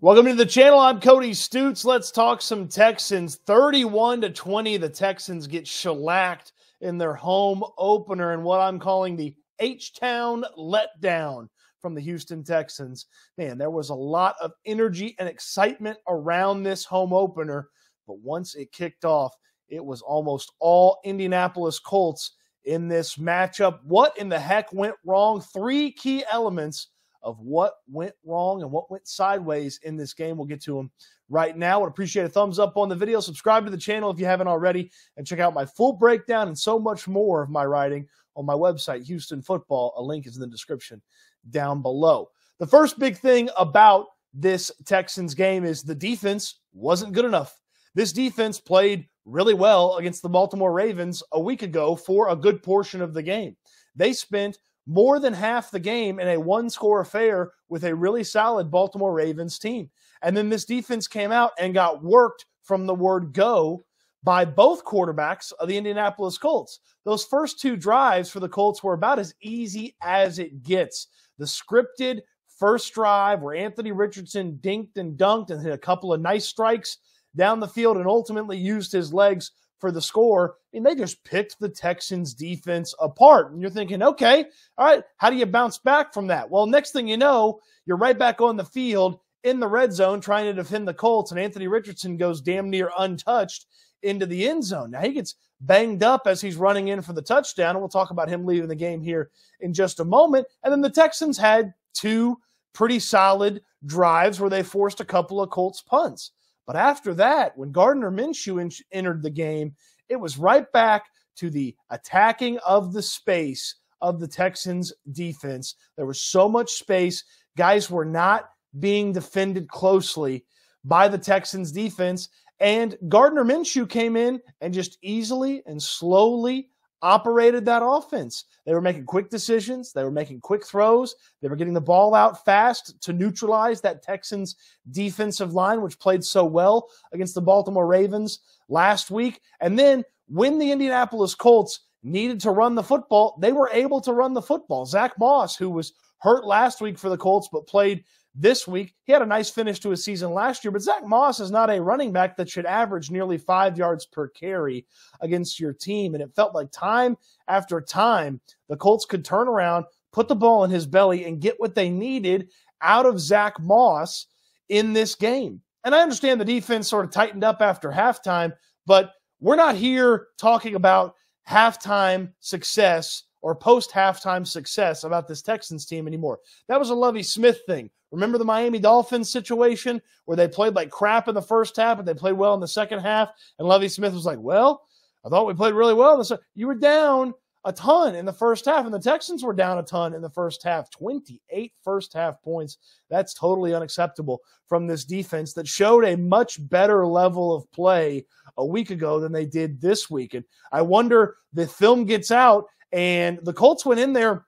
Welcome to the channel. I'm Cody Stoots. Let's talk some Texans. 31-20, the Texans get shellacked in their home opener in what I'm calling the H-Town letdown from the Houston Texans. Man, there was a lot of energy and excitement around this home opener, but once it kicked off, it was almost all Indianapolis Colts in this matchup. What in the heck went wrong? Three key elements of what went wrong and what went sideways in this game. We'll get to them right now. Would appreciate a thumbs up on the video. Subscribe to the channel if you haven't already, and check out my full breakdown and so much more of my writing on my website, Houston Football. A link is in the description down below. The first big thing about this Texans game is the defense wasn't good enough. This defense played really well against the Baltimore Ravens a week ago for a good portion of the game. They spent more than half the game in a one-score affair with a really solid Baltimore Ravens team. And then this defense came out and got worked from the word go by both quarterbacks of the Indianapolis Colts. Those first two drives for the Colts were about as easy as it gets. The scripted first drive where Anthony Richardson dinked and dunked and hit a couple of nice strikes down the field and ultimately used his legs for the score, and they just picked the Texans defense apart. And you're thinking, okay, all right, how do you bounce back from that? Well, next thing you know, you're right back on the field in the red zone trying to defend the Colts, and Anthony Richardson goes damn near untouched into the end zone. Now, he gets banged up as he's running in for the touchdown, and we'll talk about him leaving the game here in just a moment. And then the Texans had two pretty solid drives where they forced a couple of Colts punts. But after that, when Gardner Minshew entered the game, it was right back to the attacking of the space of the Texans defense. There was so much space. Guys were not being defended closely by the Texans defense. And Gardner Minshew came in and just easily and slowly operated that offense. They were making quick decisions. They were making quick throws. They were getting the ball out fast to neutralize that Texans defensive line, which played so well against the Baltimore Ravens last week. And then when the Indianapolis Colts needed to run the football, they were able to run the football. Zach Moss, who was hurt last week for the Colts but played this week, he had a nice finish to his season last year, but Zach Moss is not a running back that should average nearly 5 yards per carry against your team. And it felt like time after time, the Colts could turn around, put the ball in his belly, and get what they needed out of Zach Moss in this game. And I understand the defense sort of tightened up after halftime, but we're not here talking about halftime success or post-halftime success about this Texans team anymore. That was a Lovie Smith thing. Remember the Miami Dolphins situation where they played like crap in the first half, but they played well in the second half? And Lovie Smith was like, well, I thought we played really well. You were down a ton in the first half, and the Texans were down a ton in the first half. 28 first-half points. That's totally unacceptable from this defense that showed a much better level of play a week ago than they did this week. And I wonder, the film gets out, and the Colts went in there.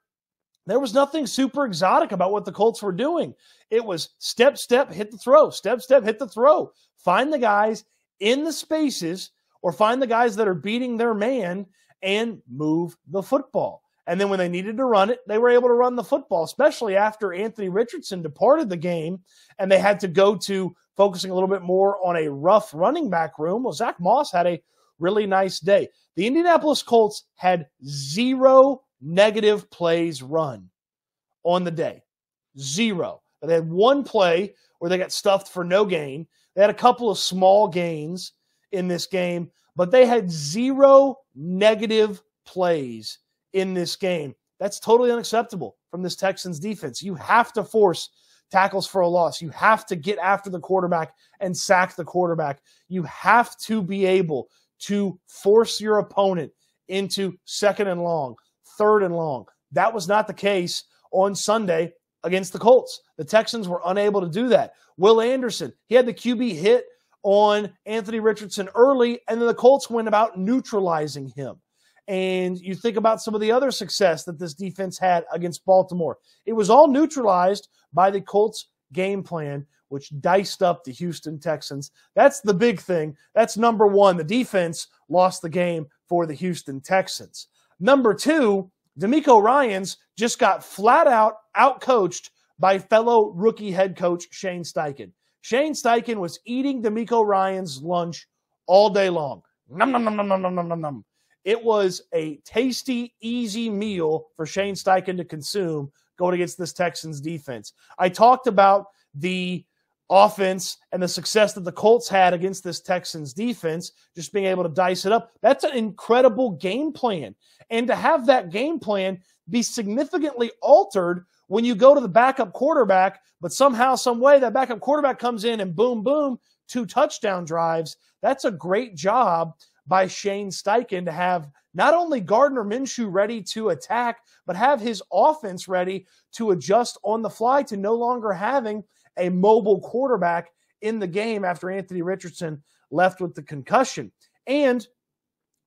There was nothing super exotic about what the Colts were doing. It was step, step, hit the throw. Step, step, hit the throw. Find the guys in the spaces or find the guys that are beating their man and move the football. And then when they needed to run it, they were able to run the football, especially after Anthony Richardson departed the game and they had to go to focusing a little bit more on a rough running back room. Well, Zach Moss had a really nice day. The Indianapolis Colts had 0 negative plays run on the day. 0. They had one play where they got stuffed for no gain. They had a couple of small gains in this game, but they had 0 negative plays in this game. That's totally unacceptable from this Texans defense. You have to force tackles for a loss. You have to get after the quarterback and sack the quarterback. You have to be able to force your opponent into second and long, third and long. That was not the case on Sunday against the Colts. The Texans were unable to do that. Will Anderson, he had the QB hit on Anthony Richardson early, and then the Colts went about neutralizing him. And you think about some of the other success that this defense had against Baltimore. It was all neutralized by the Colts game plan, which diced up the Houston Texans. That's the big thing. That's number one. The defense lost the game for the Houston Texans. Number two, DeMeco Ryans just got flat out outcoached by fellow rookie head coach Shane Steichen. Shane Steichen was eating DeMeco Ryans' lunch all day long. Nom, nom, nom, nom, nom, nom, nom, nom. It was a tasty, easy meal for Shane Steichen to consume going against this Texans defense. I talked about the offense and the success that the Colts had against this Texans defense, just being able to dice it up. That's an incredible game plan. And to have that game plan be significantly altered when you go to the backup quarterback, but somehow, some way, that backup quarterback comes in and boom, boom, 2 touchdown drives. That's a great job by Shane Steichen to have not only Gardner Minshew ready to attack, but have his offense ready to adjust on the fly to no longer having a mobile quarterback in the game after Anthony Richardson left with the concussion. And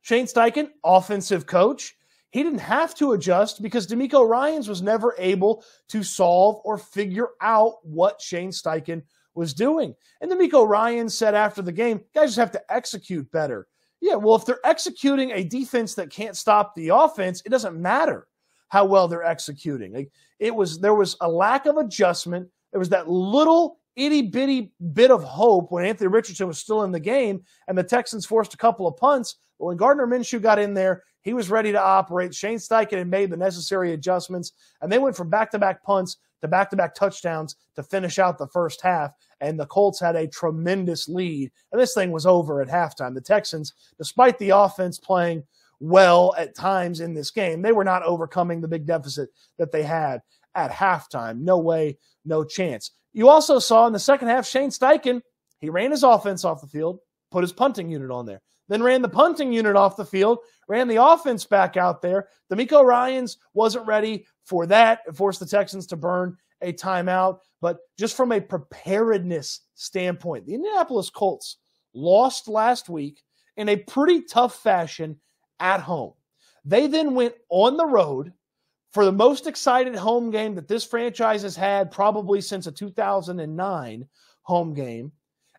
Shane Steichen, offensive coach, he didn't have to adjust because DeMeco Ryans was never able to solve or figure out what Shane Steichen was doing. And DeMeco Ryans said after the game, guys just have to execute better. Yeah, well, if they're executing a defense that can't stop the offense, it doesn't matter how well they're executing. Like, there was a lack of adjustment. There was that little itty-bitty bit of hope when Anthony Richardson was still in the game and the Texans forced a couple of punts. But when Gardner Minshew got in there, he was ready to operate. Shane Steichen had made the necessary adjustments, and they went from back-to-back punts to back-to-back touchdowns to finish out the first half, and the Colts had a tremendous lead, and this thing was over at halftime. The Texans, despite the offense playing well at times in this game, they were not overcoming the big deficit that they had at halftime. No way, no chance. You also saw in the second half, Shane Steichen, he ran his offense off the field, put his punting unit on there, then ran the punting unit off the field, ran the offense back out there. DeMeco Ryans wasn't ready for that. It forced the Texans to burn a timeout. But just from a preparedness standpoint, the Indianapolis Colts lost last week in a pretty tough fashion at home. They then went on the road for the most excited home game that this franchise has had probably since a 2009 home game.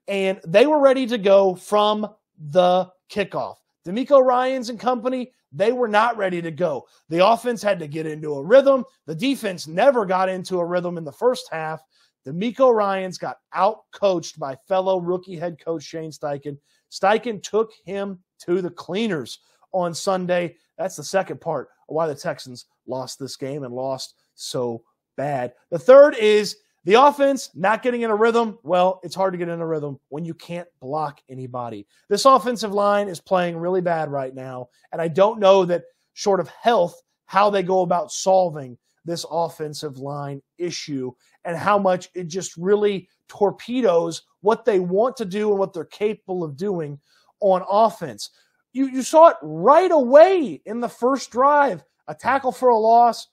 And they were ready to go from the kickoff. DeMeco Ryans and company, they were not ready to go. The offense had to get into a rhythm. The defense never got into a rhythm in the first half. DeMeco Ryans got out-coached by fellow rookie head coach Shane Steichen. Steichen took him to the cleaners on Sunday. That's the second part of why the Texans lost this game and lost so bad. The third is the offense not getting in a rhythm. Well, it's hard to get in a rhythm when you can't block anybody. This offensive line is playing really bad right now, and I don't know that, short of health, how they go about solving this offensive line issue and how much it just really torpedoes what they want to do and what they're capable of doing on offense. You saw it right away in the first drive. A tackle for a loss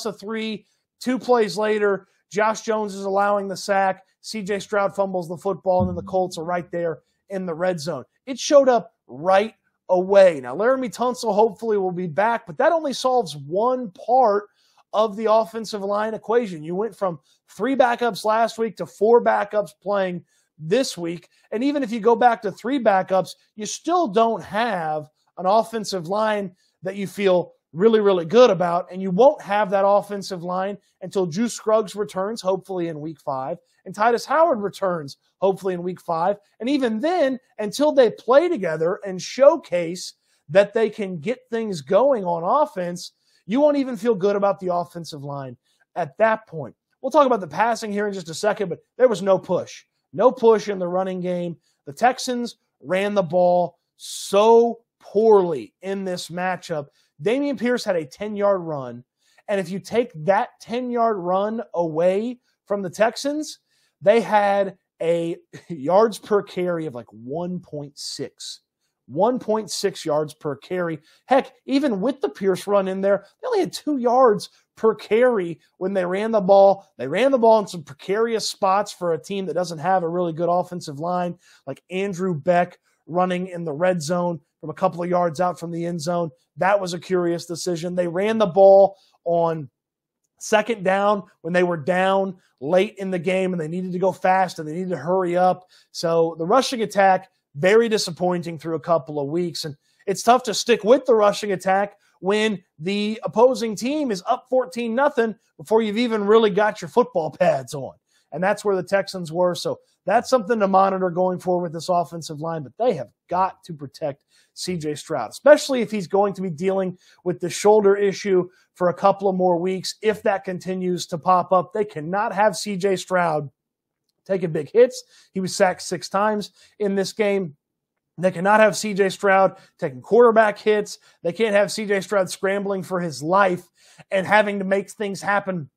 of 3. 2 plays later, Josh Jones is allowing the sack. C.J. Stroud fumbles the football, and then the Colts are right there in the red zone. It showed up right away. Now, Laramie Tunsil hopefully will be back, but that only solves one part of the offensive line equation. You went from 3 backups last week to 4 backups playing this week. And even if you go back to 3 backups, you still don't have an offensive line that you feel really, really good about. And you won't have that offensive line until Juice Scruggs returns, hopefully in week 5, and Titus Howard returns, hopefully in week 5. And even then, until they play together and showcase that they can get things going on offense, you won't even feel good about the offensive line at that point. We'll talk about the passing here in just a second, but there was no push. No push in the running game. The Texans ran the ball so poorly in this matchup. Dameon Pierce had a 10-yard run, and if you take that 10-yard run away from the Texans, they had a yards per carry of like 1.6. 1.6 yards per carry. Heck, even with the Pierce run in there, they only had 2 yards per carry when they ran the ball. They ran the ball in some precarious spots for a team that doesn't have a really good offensive line, like Andrew Beck running in the red zone from a couple of yards out from the end zone. That was a curious decision. They ran the ball on second down when they were down late in the game and they needed to go fast and they needed to hurry up. So the rushing attack, very disappointing through a couple of weeks. And it's tough to stick with the rushing attack when the opposing team is up 14-0 before you've even really got your football pads on. And that's where the Texans were. So That's something to monitor going forward with this offensive line, but they have got to protect C.J. Stroud, especially if he's going to be dealing with the shoulder issue for a couple of more weeks. If that continues to pop up, they cannot have C.J. Stroud taking big hits. He was sacked 6 times in this game. They cannot have C.J. Stroud taking quarterback hits. They can't have C.J. Stroud scrambling for his life and having to make things happen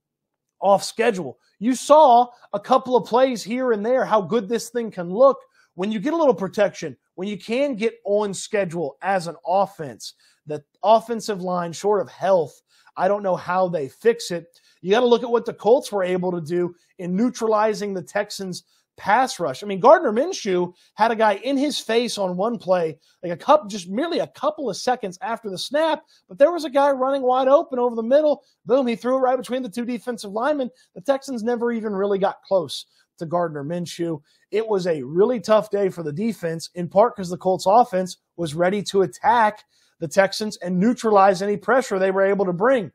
off schedule. You saw a couple of plays here and there how good this thing can look when you get a little protection, when you can get on schedule as an offense. The offensive line, short of health, I don't know how they fix it. You got to look at what the Colts were able to do in neutralizing the Texans' pass rush. I mean, Gardner Minshew had a guy in his face on one play, like just merely a couple of seconds after the snap, but there was a guy running wide open over the middle. Boom, he threw it right between the 2 defensive linemen. The Texans never even really got close to Gardner Minshew. It was a really tough day for the defense, in part because the Colts offense was ready to attack the Texans and neutralize any pressure they were able to bring.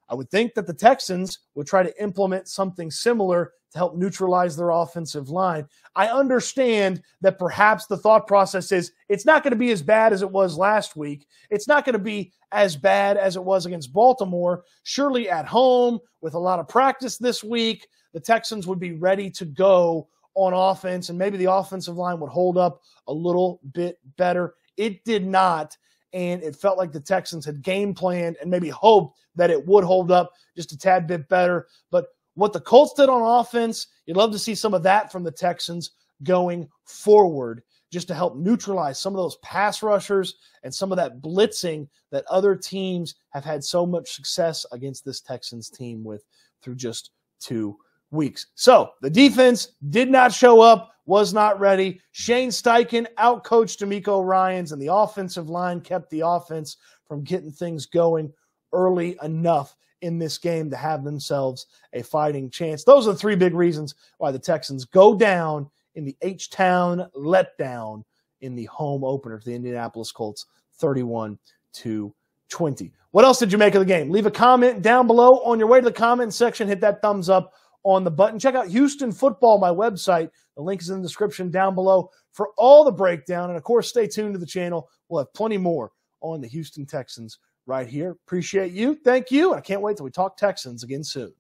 I would think that the Texans would try to implement something similar to help neutralize their offensive line. I understand that perhaps the thought process is it's not going to be as bad as it was last week. It's not going to be as bad as it was against Baltimore. Surely at home, with a lot of practice this week, the Texans would be ready to go on offense, and maybe the offensive line would hold up a little bit better. It did not, and it felt like the Texans had game planned and maybe hoped that it would hold up just a tad bit better. But what the Colts did on offense, you'd love to see some of that from the Texans going forward, just to help neutralize some of those pass rushers and some of that blitzing that other teams have had so much success against this Texans team with through just 2 weeks. So the defense did not show up, was not ready. Shane Steichen outcoached DeMeco Ryans, and the offensive line kept the offense from getting things going early enough in this game to have themselves a fighting chance. Those are the 3 big reasons why the Texans go down in the H-Town letdown in the home opener to the Indianapolis Colts, 31-20. What else did you make of the game? Leave a comment down below. On your way to the comment section, hit that thumbs up on the button. Check out Houston Football, my website. The link is in the description down below for all the breakdown. And, of course, stay tuned to the channel. We'll have plenty more on the Houston Texans right here. Appreciate you. Thank you. And I can't wait till we talk Texans again soon.